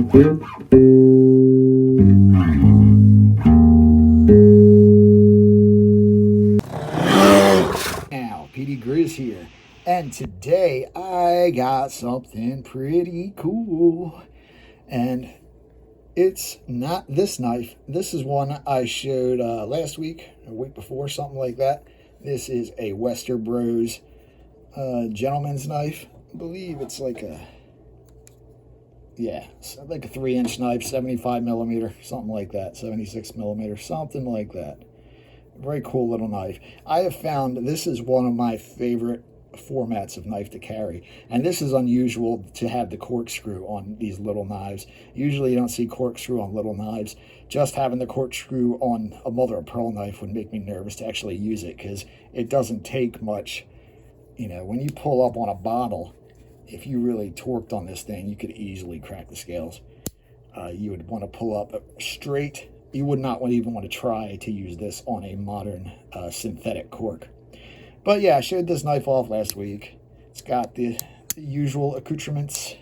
Grizz here, and today I got something pretty cool, and it's not this knife. This is one I showed last week, a week before, something like that. This is a Wester Bros gentleman's knife. I believe it's like a, yeah, it's like a 3-inch knife, 75 millimeter, something like that, 76 millimeter, something like that. Very cool little knife. I have found this is one of my favorite formats of knife to carry, and this is unusual to have the corkscrew on these little knives. Usually you don't see corkscrew on little knives. Just having the corkscrew on a mother of pearl knife would make me nervous to actually use it, because it doesn't take much. You know, when you pull up on a bottle, if you really torqued on this thing, you could easily crack the scales. You would want to pull up straight. You would not even want to try to use this on a modern synthetic cork. But yeah, I showed this knife off last week. It's got the usual accoutrements.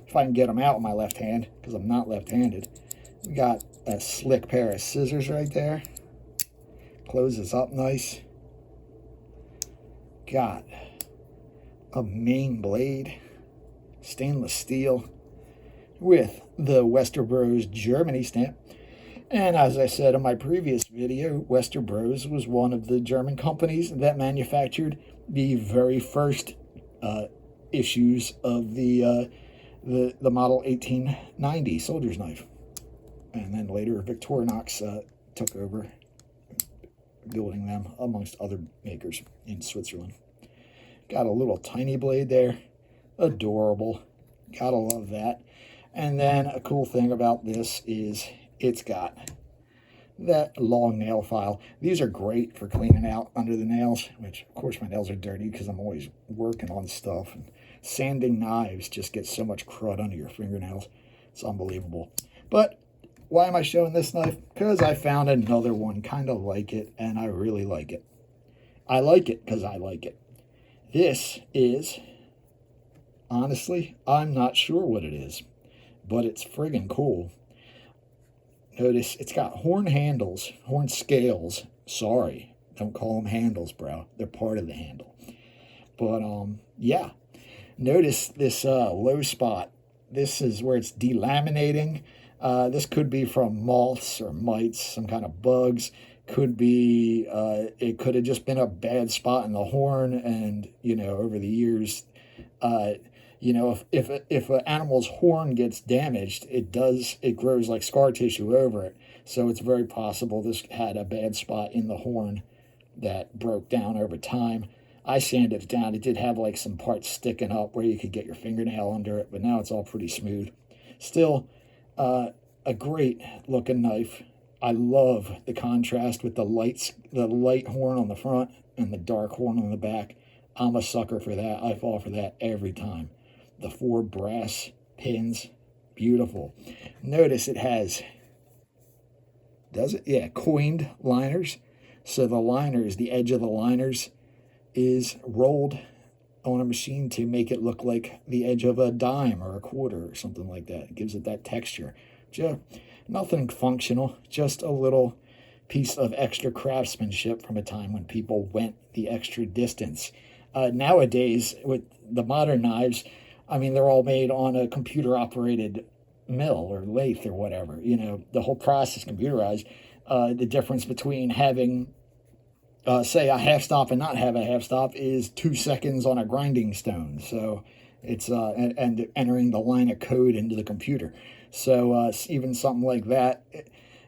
If I can get them out with my left hand, because I'm not left-handed. We got a slick pair of scissors right there. Closes up nice. Got a main blade, stainless steel, with the Wester Bros Germany stamp. And as I said in my previous video, Wester Bros was one of the German companies that manufactured the very first issues of the model 1890 soldier's knife. And then later Victorinox took over building them amongst other makers in Switzerland. Got a little tiny blade there. Adorable. Gotta love that. And then a cool thing about this is it's got that long nail file. These are great for cleaning out under the nails, which of course my nails are dirty because I'm always working on stuff. And sanding knives just get so much crud under your fingernails. It's unbelievable. But why am I showing this knife? Because I found another one kind of like it, and I really like it. I like it because I like it. This is, honestly, I'm not sure what it is, but it's friggin' cool. Notice it's got horn handles, horn scales. Sorry, don't call them handles, bro. They're part of the handle. But, yeah. Notice this low spot. This is where it's delaminating. This could be from moths or mites, some kind of bugs. Could be, it could have just been a bad spot in the horn, and, you know, over the years, you know, if an animal's horn gets damaged, it grows like scar tissue over it. So it's very possible this had a bad spot in the horn that broke down over time. I sanded it down. It did have like some parts sticking up where you could get your fingernail under it, but now it's all pretty smooth. Still, a great looking knife. I love the contrast with the light horn on the front and the dark horn on the back. I'm a sucker for that. I fall for that every time. The 4 brass pins, beautiful. Notice it has, does it? Yeah, coined liners. So the liners, the edge of the liners is rolled on a machine to make it look like the edge of a dime or a quarter or something like that. It gives it that texture. Just nothing functional, just a little piece of extra craftsmanship from a time when people went the extra distance. Nowadays, with the modern knives, I mean, they're all made on a computer-operated mill or lathe or whatever. You know, the whole process computerized. The difference between having, say, a half stop and not have a half stop is 2 seconds on a grinding stone. So it's and entering the line of code into the computer. So even something like that,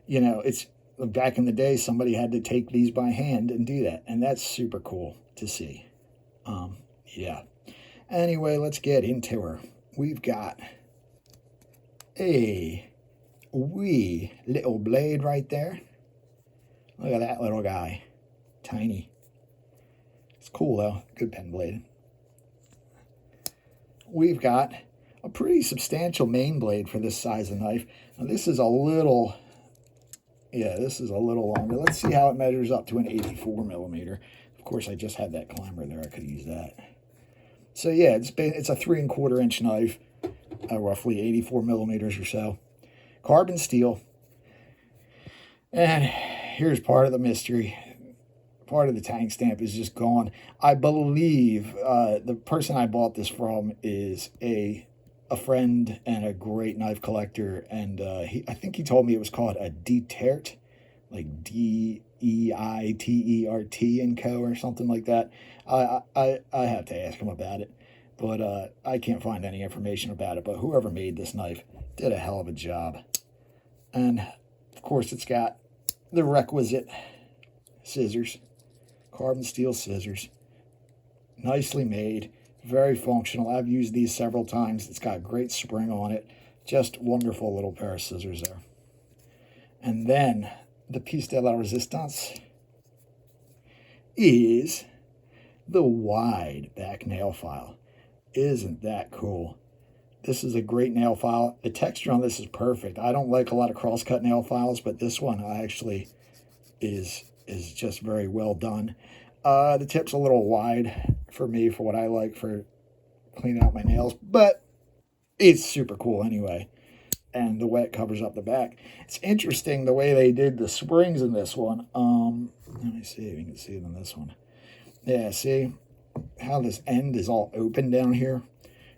you know, it's back in the day, somebody had to take these by hand and do that, and that's super cool to see. Yeah. Anyway, let's get into her. We've got a wee little blade right there. Look at that little guy. Tiny. It's cool, though. Good pen blade. We've got a pretty substantial main blade for this size of knife. Now, this is a little, yeah, this is a little longer. Let's see how it measures up to an 84 millimeter. Of course, I just had that climber there. I could use that. So yeah, it's a 3¼ inch knife. roughly 84 millimeters or so. Carbon steel. And here's part of the mystery. Part of the tank stamp is just gone. I believe the person I bought this from is a friend and a great knife collector, and I think he told me it was called a Dittert, like Deitert Co or something like that. I have to ask him about it, but I can't find any information about it. But whoever made this knife did a hell of a job, and of course it's got the requisite scissors. Carbon steel scissors, nicely made, very functional. I've used these several times. It's got a great spring on it. Just wonderful little pair of scissors there. And then the piece de la resistance is the wide back nail file. Isn't that cool? This is a great nail file. The texture on this is perfect. I don't like a lot of cross-cut nail files, but this one actually is just very well done. The tip's a little wide for me for what I like for cleaning out my nails, but it's super cool anyway. And the way it covers up the back. It's interesting the way they did the springs in this one. Let me see if you can see it in this one. Yeah, see how this end is all open down here?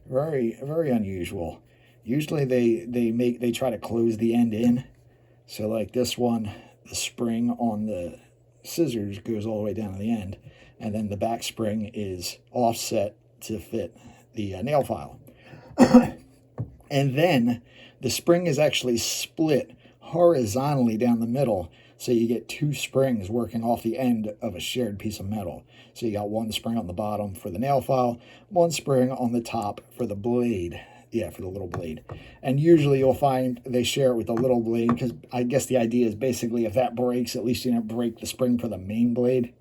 Very, very unusual. Usually they try to close the end in. So like this one, the spring on the scissors goes all the way down to the end, and then the back spring is offset to fit the nail file. And then the spring is actually split horizontally down the middle, so you get two springs working off the end of a shared piece of metal. So you got one spring on the bottom for the nail file, one spring on the top for the blade. Yeah, for the little blade. And usually you'll find they share it with the little blade, because I guess the idea is basically if that breaks, at least you don't break the spring for the main blade.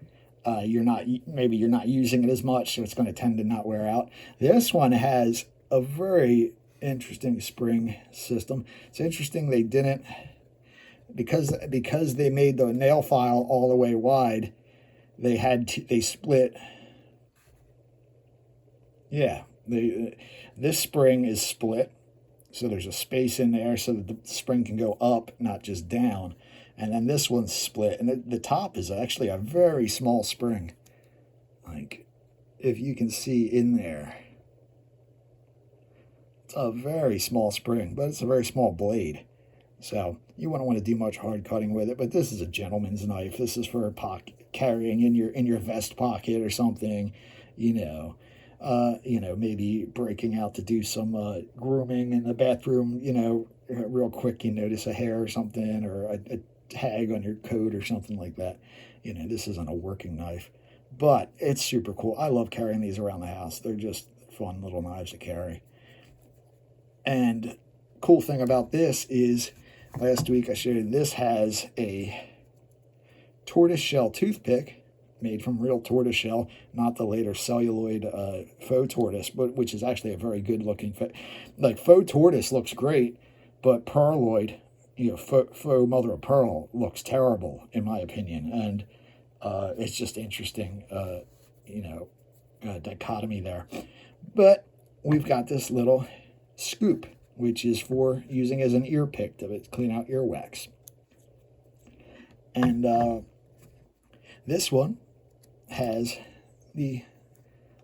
Maybe you're not using it as much, so it's going to tend to not wear out. This one has a very interesting spring system. It's interesting they didn't, because they made the nail file all the way wide, they split. Yeah, this spring is split, so there's a space in there so that the spring can go up, not just down. And then this one's split, and the top is actually a very small spring. Like, if you can see in there, it's a very small spring, but it's a very small blade. So you wouldn't want to do much hard cutting with it, but this is a gentleman's knife. This is for carrying in your vest pocket or something, maybe breaking out to do some grooming in the bathroom, real quick, you notice a hair or something, or a tag on your coat or something like that. This isn't a working knife, but it's super cool. I love carrying these around the house. They're just fun little knives to carry. And cool thing about this is, last week I showed you, this has a tortoiseshell toothpick made from real tortoiseshell, not the later celluloid faux tortoise, but which is actually a very good looking. Like faux tortoise looks great, but pearloid, faux mother of pearl looks terrible in my opinion, and it's just interesting, dichotomy there. But we've got this little scoop, which is for using as an ear pick to clean out earwax, and this one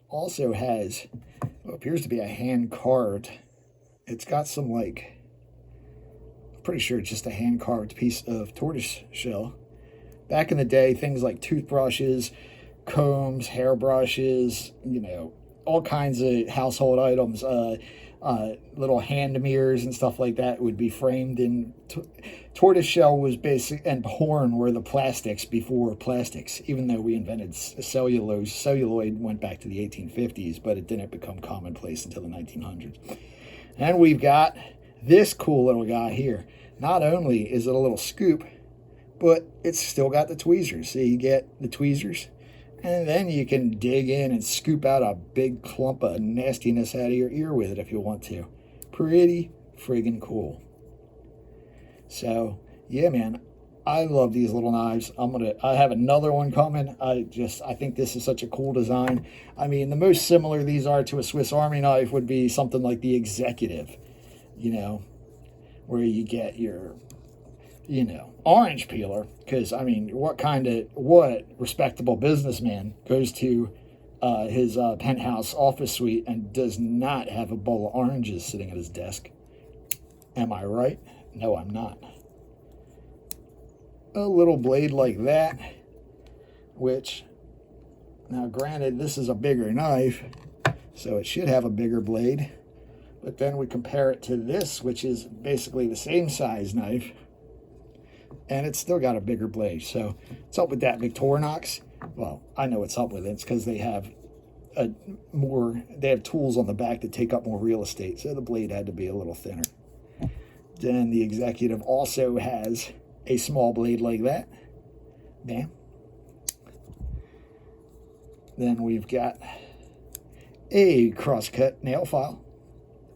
also has what appears to be a hand carved. It's got some I'm pretty sure it's just a hand carved piece of tortoise shell. Back in the day, things like toothbrushes, combs, hairbrushes, all kinds of household items, little hand mirrors and stuff like that would be framed in tortoise shell. Was basic, and horn were the plastics before plastics. Even though we invented celluloid went back to the 1850s, but it didn't become commonplace until the 1900s. And we've got this cool little guy here. Not only is it a little scoop, but it's still got the tweezers. So you get the tweezers, and then you can dig in and scoop out a big clump of nastiness out of your ear with it if you want to. Pretty friggin' cool. So, yeah, man, I love these little knives. I have another one coming. I think this is such a cool design. I mean, the most similar these are to a Swiss Army knife would be something like the Executive, you know, where you get your, you know, orange peeler. Because, I mean, what respectable businessman goes to his penthouse office suite and does not have a bowl of oranges sitting at his desk? Am I right? No, I'm not. A little blade like that, which, now granted, this is a bigger knife, so it should have a bigger blade. But then we compare it to this, which is basically the same size knife, and it's still got a bigger blade. So what's up with that, Victorinox? Well, I know what's up with it. It's because they have tools on the back that take up more real estate, so the blade had to be a little thinner. Then the Executive also has a small blade like that. Bam. Then we've got a crosscut nail file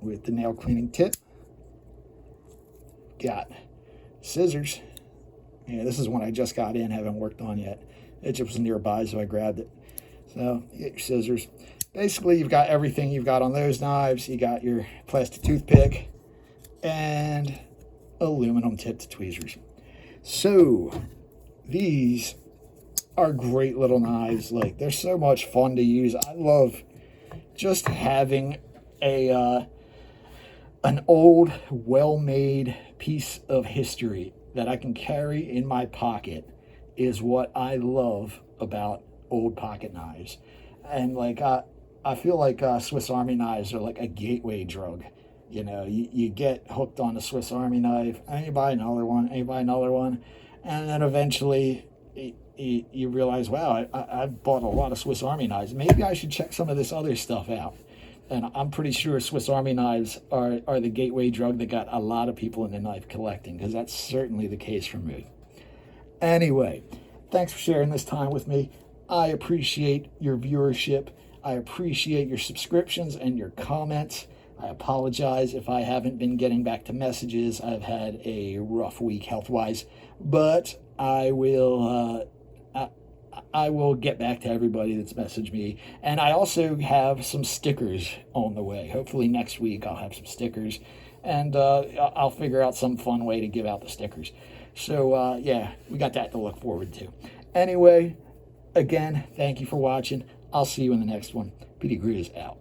with the nail cleaning tip. Got scissors. Yeah, this is one I just got in, haven't worked on yet. It just was nearby, so I grabbed it. So you get your scissors. Basically, you've got everything you've got on those knives. You got your plastic toothpick and aluminum tipped tweezers. So these are great little knives. Like, they're so much fun to use. I love just having an old, well-made piece of history that I can carry in my pocket is what I love about old pocket knives. And like, I feel like Swiss Army knives are like a gateway drug. You know, you get hooked on a Swiss Army knife, and you buy another one, and then eventually you realize, wow, I've bought a lot of Swiss Army knives. Maybe I should check some of this other stuff out. And I'm pretty sure Swiss Army knives are the gateway drug that got a lot of people into knife collecting, because that's certainly the case for me. Anyway, thanks for sharing this time with me. I appreciate your viewership. I appreciate your subscriptions and your comments. I apologize if I haven't been getting back to messages. I've had a rough week health-wise, but I will get back to everybody that's messaged me. And I also have some stickers on the way. Hopefully next week I'll have some stickers, and I'll figure out some fun way to give out the stickers. So yeah, we got that to look forward to. Anyway, again, thank you for watching. I'll see you in the next one. Dittert Co out.